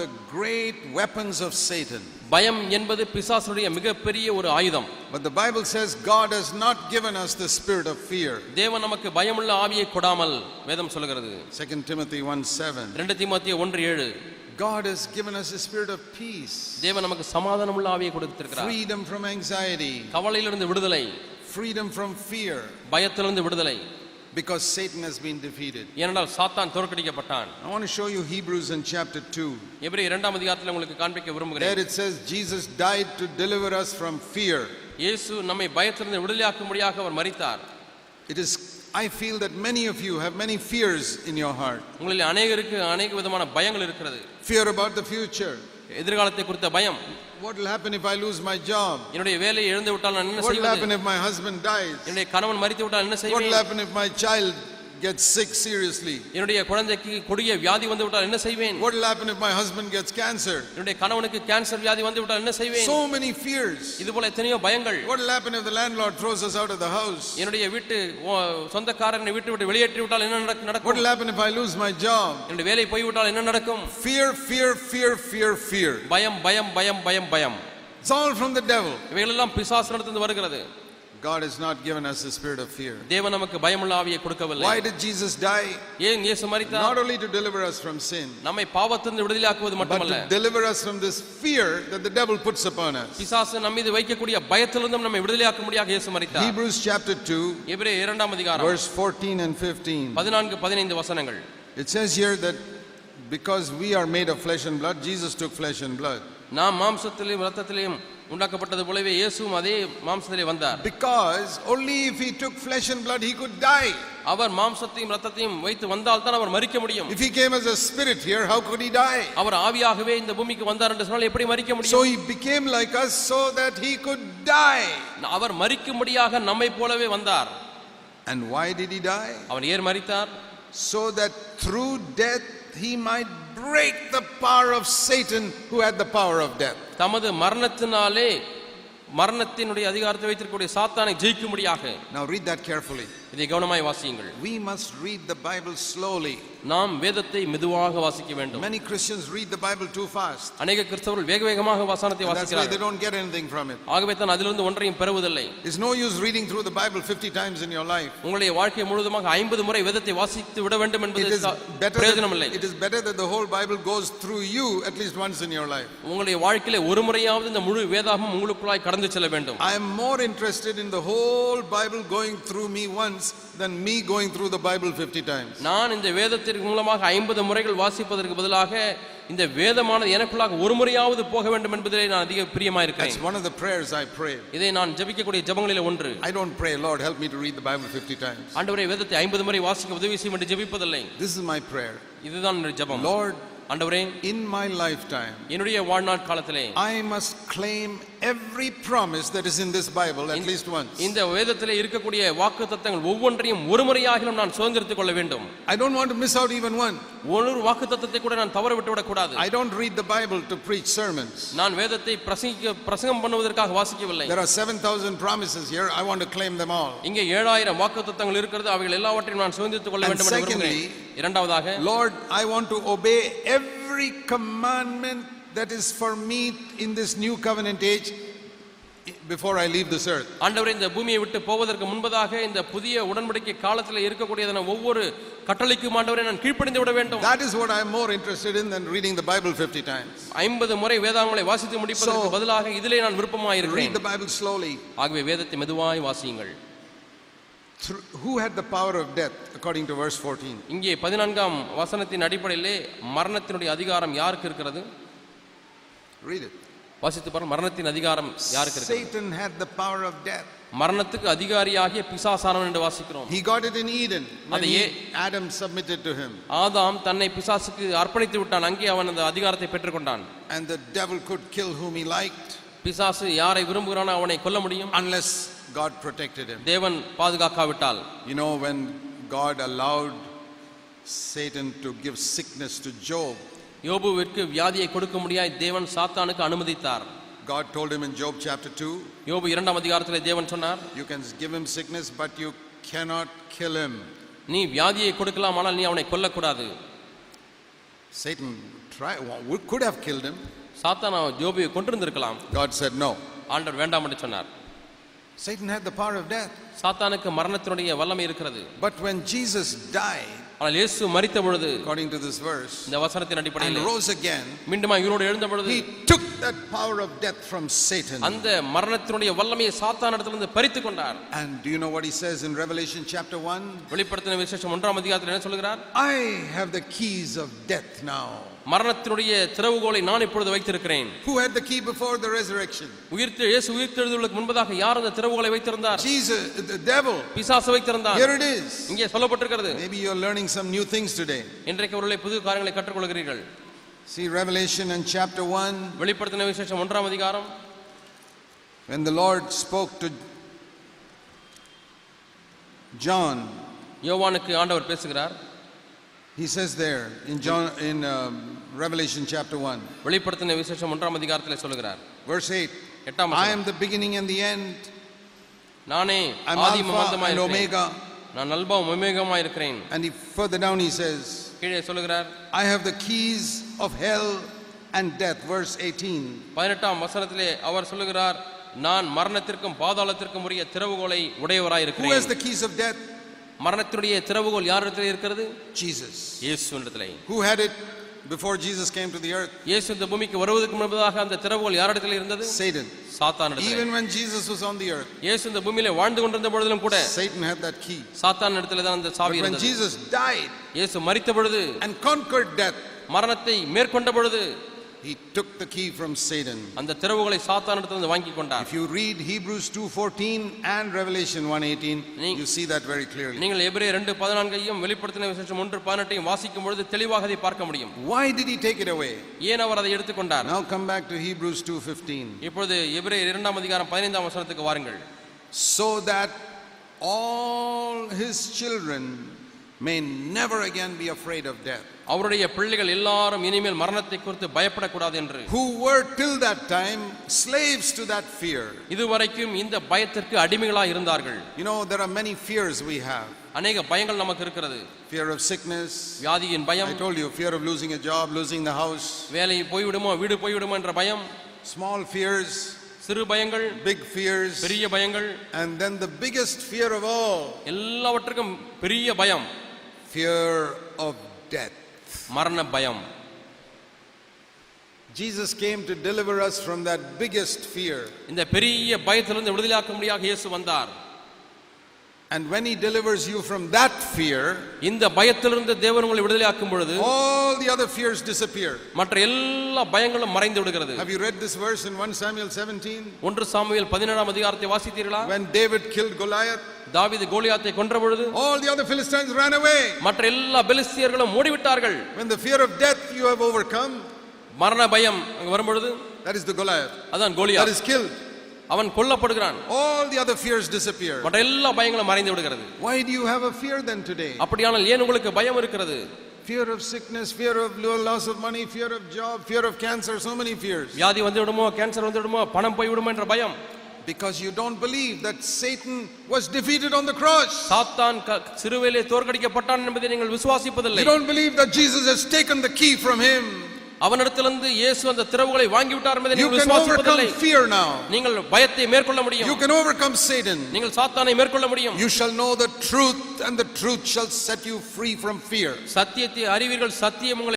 the great weapons of Satan. பயம் என்பது பிசாசுடைய மிகப்பெரிய ஒரு ஆயுதம். But the Bible says God has not given us the spirit of fear. தேவன் நமக்கு பயமுள்ள ஆவியை கொடாமல் வேதம் சொல்கிறது. 2 Timothy 1:7. 2 தீமோத்தேயு 1:7. God has given us a spirit of peace. தேவன் நமக்கு சமாதானமுள்ள ஆவியை கொடுத்திருக்கிறார். Freedom from anxiety. கவலையிலிருந்து விடுதலை. Freedom from fear. பயத்திலிருந்து விடுதலை. Because Satan has been defeated. ஏனென்றால் சாத்தான் தோற்கடிக்கப்பட்டான். I want to show you Hebrews in chapter 2. எபிரேயர் 2ஆம் அதிகாரத்தில் உங்களுக்கு காண்பிக்க விரும்புகிறேன். There it says Jesus died to deliver us from fear. இயேசு நம்மை பயத்திலிருந்து விடுதலையாக்கும்படியாக அவர் மரித்தார். It is I feel that many of you have many fears in your heart. உங்களில் अनेகருக்கு अनेக விதமான பயங்கள் இருக்கிறது. Fear about the future. எதிர்காலத்தை குறித்த பயம். What will happen if I lose my job? என்னுடைய வேலையை இழந்து விட்டால் நான் என்ன செய்வது? What will happen if my husband dies? என்னுடைய கணவன் மரித்து விட்டால் என்ன செய்வேன்? What will happen if my child gets sick seriously? என்னுடைய குழந்தைக்கு கொடிய வியாதி வந்து விட்டால் என்ன செய்வேன்? What will happen if my husband gets cancer? என்னுடைய கணவனுக்கு கேன்சர் வியாதி வந்து விட்டால் என்ன செய்வேன்? So many fears. இதுபோல எத்தனையோ பயங்கள். What will happen if the landlord throws us out of the house? என்னுடைய வீட்டு சொந்தக்காரனை வீட்டை விட்டு வெளியேற்றி விட்டால் என்ன நடக்கும்? What will happen if I lose my job? என்னுடைய வேலை போய் விட்டால் என்ன நடக்கும்? Fear, fear, fear, fear, fear. பயம் பயம் பயம் பயம் பயம். It's all from the devil. இவைகளெல்லாம் பிசாசினிடமிருந்து வருகிறது. God has not given us the spirit of fear. தேவன் நமக்கு பயமுள்ள ஆவியை கொடுக்கவில்லை. Why did Jesus die? ஏன் இயேசு மரித்தார்? Not only to deliver us from sin, நம்மை பாவத்திலிருந்து விடுதலையாக்குவது மட்டுமல்ல, but to deliver us from this fear that the devil puts upon us. பிசாசு நம்மீது வைக்கக்கூடிய பயத்திலிருந்து நம்மை விடுதலையாக்கும்படியாக இயேசு மரித்தார். Hebrews chapter 2, எபிரேயர் 2ஆம் அதிகாரம் verse 14 and 15. 14-15 வசனங்கள். It says here that because we are made of flesh and blood, Jesus took flesh and blood. நாம் மாம்சத்திலும் இரத்தத்திலும் உண்டாக்கப்பட்டது போலவே இயேசுவும் அதே மாம்சத்திலே வந்தார். Because only if he took flesh and blood he could die. அவர் மாம்சத்தையும் இரத்தத்தையும் வைத்து வந்தால் தான் அவர் மரிக்க முடியும். If he came as a spirit here, how could he die? அவர் ஆவியாகவே இந்த பூமிக்கு வந்தார் என்று சொன்னால் எப்படி மரிக்க முடியும்? So he became like us so that he could die. அவர் மரிக்கும்படியாக நம்மை போலவே வந்தார். And why did he die? அவர் ஏன் மரித்தார்? So that through death he might break the power of Satan who had the power of death. தமது மரணத்தினாலே மரணத்தினுடைய அதிகாரத்தை வைத்திருக்கக்கூடிய சாத்தானை ஜெயிக்கும்படியாக. Now read that carefully. இதை கவனமாய் வாசியுங்கள். We must read the Bible slowly. நாம் வேதத்தை மெதுவாக வாசிக்க வேண்டும். Many Christians read the Bible too fast. अनेक கிறிஸ்தவர்கள் வேகவேகமாக வசனத்தை வாசிக்கிறார்கள். That's why they don't get anything from it. ஆகவே தான் அதிலிருந்து ஒன்றையும் பெறுவதில்லை. It's no use reading through the Bible 50 times in your life. உங்களுடைய வாழ்க்கை முழுவதுமாக 50 முறை வேதத்தை வாசித்து விட வேண்டும் என்பது பிரயோஜனமில்லை. It is better that the whole Bible goes through you at least once in your life. உங்களுடைய வாழ்க்கையிலே ஒரு முறையாவது இந்த முழு வேதாகமும் உங்களுக்குள்ளாய் கடந்து செல்ல வேண்டும். I am more interested in the whole Bible going through me once than me going through the Bible 50 times. நான் இந்த வேதத்திற்கு மூலமாக 50 முறைகள் வாசிப்பதற்கு பதிலாக இந்த வேதமானது எனக்குள்ளாக ஒரு முறையாவது போக வேண்டும் என்பதிலே நான் அதிக பிரியமாக இருக்கிறேன். That's one of the prayers I pray. இதை நான் ஜெபிக்கக்கூடிய ஜெபங்களிலே ஒன்று. I don't pray, Lord help me to read the Bible 50 times. ஆண்டவரே வேதத்தை 50 முறை வாசிக்க உதவி செய்யும் என்று ஜெபிப்பதில்லை. This is my prayer. இதுதான் என்னுடைய ஜெபம். Lord, ஆண்டவரே, in my lifetime என்னுடைய வாழ்நாள் காலத்திலே I must claim every promise that is in this Bible at least once. இந்த வேதத்திலே இருக்கக்கூடிய வாக்குத்தத்தங்கள் ஒவ்வொன்றையும் ஒரு முறையாகிலும் நான் சுதந்திரித்துக் கொள்ள வேண்டும். I don't want to miss out even one. ஒரு வாக்குத்தத்தத்தை கூட நான் தவற விட்டு விடக் கூடாது. I don't read the Bible to preach sermons. நான் வேதத்தை பிரசங்கம் பண்ணுவதற்காக வாசிக்கவில்லை. There are 7,000 promises here. I want to claim them all. இங்கே 7,000 வாக்குத்தத்தங்கள் இருக்கிறது. அவைகள் எல்லாவற்றையும் நான் சுதந்திரித்துக் கொள்ள வேண்டும் என்று விரும்புகிறேன். இரண்டாவதாக, Lord, I want to obey every commandment that is for me in this new covenant age before I leave this earth. ஆண்டவரே, இந்த பூமியை விட்டு போவதற்கு முன்பதாக இந்த புதிய உடன்படிக்கை காலத்தில் இருக்கக்கூடியதான ஒவ்வொரு கட்டளைக்கும் ஆண்டவரே நான் கீழ்ப்படிந்து விட வேண்டும். That is what I am more interested in than reading the Bible 50 times. 50 முறை வேதாகமங்களை வாசித்து முடிப்பதற்கு பதிலாக இதிலே நான் விருப்பமாக இருக்கிறேன். Read the Bible slowly. ஆகவே வேதத்தை மெதுவாய் வாசியுங்கள். Who had the power of death according to verse 14? இங்கே 14ஆம் வசனத்தின் அடிப்படையிலே மரணத்தினுடைய அதிகாரம் யாருக்கு இருக்கிறது? Read it. வாசித்து பாருங்க. மரணத்தின் அதிகாரம் யாருக்கு இருக்கிறது? Satan had the power of death. மரணத்துக்கு அதிகாரியாகிய பிசாசானவன் என்று வாசிக்கிறோம். He got it in Eden when Adam submitted to him. ஆதாம் தன்னை பிசாசுக்கு அர்ப்பணித்து விட்டான். அங்கே அவன் அந்த அதிகாரத்தை பெற்றுக்கொண்டான். And the devil could kill whom he liked. பிசாசு யாரை விரும்புகிறானோ அவனை கொல்ல முடியும். Unless God protected him. தேவன் பாதுகாக்காவிட்டால். You know, when God allowed Satan to give sickness to Job, யோபுவிற்கு வியாதியை கொடுக்க முடியாய் தேவன் சாத்தானுக்கு அனுமதித்தார். God told him in Job chapter 2, யோபு 2ஆம் அதிகாரத்திலே தேவன் சொன்னார், you can give him sickness but you cannot kill him. நீ வியாதியை கொடுக்கலாம், ஆனால் நீ அவனை கொல்லக்கூடாது. Satan could have killed him. சாத்தான் யோபை கொன்றிருந்திருக்கலாம். God said no. ஆண்டவர் வேண்டாம் என்று சொன்னார். Satan had the power of death. சாத்தானுக்கு மரணத்தினுடைய வல்லமை இருக்கிறது. But when Jesus died, ஆனால் இயேசு மரித்த பொழுது, according to this verse, இந்த வசனத்தின் அடிப்படையில், and rose again, மீண்டும் உயிரோடு எழுந்த பொழுது, he took that power of death from Satan. அந்த மரணத்தினுடைய வல்லமையை சாத்தானிடத்திலிருந்து பறித்துக் கொண்டார். And do you know what he says in Revelation chapter 1? வெளிப்படுத்தின விசேஷம் 1ஆம் அதிகாரத்தில் என்ன சொல்கிறார்? I have the keys of death now. மரணத்தினுடைய திறவுகோலை நான் இப்பொழுது வைத்திருக்கிறேன். Who had the key before the resurrection? இயேசு உயிர்த்தெழுதலுக்கு முன்பதாக யார் அந்த திறவுகோலை வைத்திருந்தார்? Jesus, the devil. பிசாசு வைத்திருந்தார். Here it is. இங்கே சொல்லப்பட்டிருக்கிறது. Maybe you are learning some new things today. இன்றைக்கு ஒருவேளை புது காரியங்களை கற்றுக்கொள்கிறீர்கள். See Revelation and chapter 1. வெளிப்படுத்தின விசேஷம் 1ஆம் அதிகாரம். When the Lord spoke to John, யோவானுக்கு ஆண்டவர் பேசுகிறார். he says there in Revelation chapter 1, வெளிப்படுத்தின விசேஷம் 1ஆம் அதிகாரத்தில் சொல்கிறார். verse 8, 8ஆம் I வசனம். am the beginning and the end. நானே I'm ஆதியும் Alpha அந்தமாய் and இருக்கிறேன். Omega. நான் அல்பாவும் ஒமேகாவுமாய் இருக்கிறேன். And further down he says, கீழே சொல்கிறார், I have the keys of hell and death. Verse 18. 18ஆம் வசனத்திலே அவர் சொல்கிறார், நான் மரணத்திற்கும் பாதாளத்திற்கும் உரிய திறவுகோலை உடையவராய் Who has இருக்கிறேன். the keys of death? மரணத்தினுடைய திறவுகோல் யாரிடத்தில் இருக்கிறது? Jesus. இயேசுவிடத்திலே. Who had it before Jesus came to the earth? இயேசு இந்த பூமிக்கு வருவதற்கு முன்பதாக அந்த திறவுகோல் யாரிடத்தில் இருந்தது? Satan. சாத்தானிடத்திலே. Even when Jesus was on the earth, இயேசு இந்த பூமியிலே வாழ்ந்து கொண்டிருந்த பொழுதிலும் கூட Satan had that key. சாத்தானிடத்திலே தான் அந்த சாவி But when இருந்தது. Jesus died இயேசு மரித்த பொழுது, and conquered death, மரணத்தை மேற்கொண்ட பொழுது, he took the key from Satan. அந்த திறவுகளை சாத்தானிடத்திலிருந்து வாங்கி கொண்டார். If you read Hebrews 2:14 and Revelation 1:18, you see that very clearly. நீங்கள் எபிரேயர் 2:14ஐயும் வெளிப்படுத்தின விசேஷம் 1:18ஐயும் வாசிக்கும் பொழுது தெளிவாக அதை பார்க்க முடியும். Why did he take it away? ஏன் அவர் அதை எடுத்துக் கொண்டார்? Now come back to Hebrews 2:15. இப்பொழுது எபிரேயர் 2ஆம் அதிகாரம் 15ஆம் வசனத்துக்கு வாருங்கள். So that all his children may never again be afraid of death. அவருடைய பிள்ளைகள் எல்லாரும் இனிமேல் மரணத்தை குறித்து பயப்படக்கூடாது என்று. Who were till that time slaves to that fear. இதுவரைக்கும் இந்த பயத்திற்கு அடிமைகளாய் இருந்தார்கள். You know, there are many fears we have. அநேக பயங்கள் நமக்கு இருக்கிறது. Fear of sickness, வியாதியின் பயம். I told you, fear of losing a job, losing the house. வேலை போய்விடுமோ, வீடு போய்விடுமோ என்ற பயம். Small fears, சிறு பயங்கள், big fears, பெரிய பயங்கள். and then the biggest fear of all, எல்லாவற்றுக்கும் பெரிய பயம், fear of death. மரண பயம். Jesus came to deliver us from that biggest fear. இந்த பெரிய பயத்திலிருந்து விடுதலையாக்கும்படியாக இயேசு வந்தார். And when he delivers you from that fear, இந்த பயத்திலிருந்து தேவன் உங்களை விடுதலையாக்கும் பொழுது all the other fears disappear. மற்ற எல்லா பயங்களும் மறைந்து விடுகிறது. Have you read this verse in 1 Samuel 17? 1 Samuel 17ஆம் அதிகாரத்தை வாசித்தீர்களா? When David killed Goliath, தாவீது கோலியாத்தை கொன்ற பொழுது all the other Philistines ran away. மற்ற எல்லா பெலிஸ்தியர்களும் ஓடிவிட்டார்கள். When the fear of death you have overcome, மரண பயம் அங்க வரும் பொழுது, that is the Goliath, அதான் கோலியாத், that is killed. அவன் கொல்லப்படுகிறான். All the other fears disappear. மற்ற எல்லா பயங்களும் மறைந்து விடுகிறது. Why do you have a fear then today? அப்படியானால் ஏன் உங்களுக்கு பயம் இருக்கிறது? Fear of sickness, fear of loss of money, fear of job, fear of cancer, so many fears. வியாதி வந்து விடுமோ, கேன்சர் வந்து விடுமோ, பணம் போய் விடுமோ என்ற பயம். Because you don't believe that Satan was defeated on the cross. சாத்தான் சிலுவையிலே தோற்கடிக்கப்பட்டான் என்பதை நீங்கள் விசுவாசிப்பதில்லை. You don't believe that Jesus has taken the key from him. அவனிடத்திலிருந்து இயேசு அந்த திறவுகளை வாங்கி விட்டார் என்பதை You நீங்கள் can விசுவாசிப்பதில்லை. overcome fear now. நீங்கள் பயத்தை மேற்கொள்ள முடியும். You can overcome Satan. நீங்கள் சாத்தானை மேற்கொள்ள முடியும். You shall know the truth and the truth shall set you free from fear. சத்தியத்தை அறிவீர்கள், சத்தியம் உங்களை